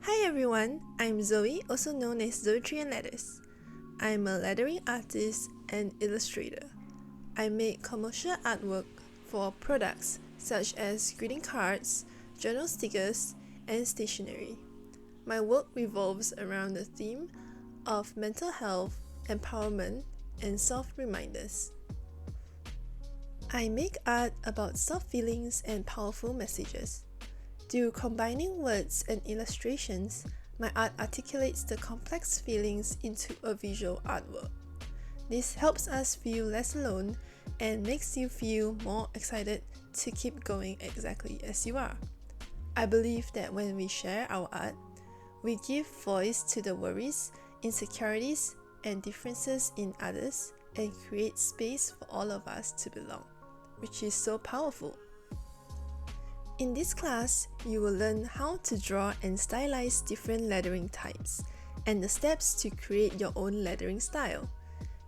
Hi everyone, I'm Zoey, also known as Zoey and Letters. I'm a lettering artist and illustrator. I make commercial artwork for products such as greeting cards, journal stickers, and stationery. My work revolves around the theme of mental health, empowerment, and soft reminders. I make art about soft feelings and powerful messages. Through combining words and illustrations, my art articulates the complex feelings into a visual artwork. This helps us feel less alone and makes you feel more excited to keep going exactly as you are. I believe that when we share our art, we give voice to the worries, insecurities, and differences in others and create space for all of us to belong, which is so powerful. In this class, you will learn how to draw and stylize different lettering types and the steps to create your own lettering style.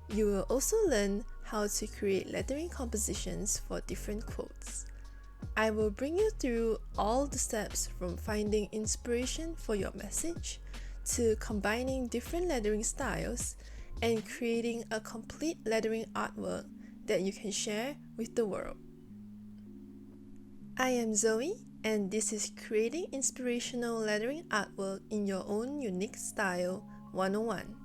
You will also learn how to create lettering compositions for different quotes. I will bring you through all the steps from finding inspiration for your message to combining different lettering styles and creating a complete lettering artwork that you can share with the world. I am Zoey, and this is Creating Inspirational Lettering Artwork in Your Own Unique Style 101.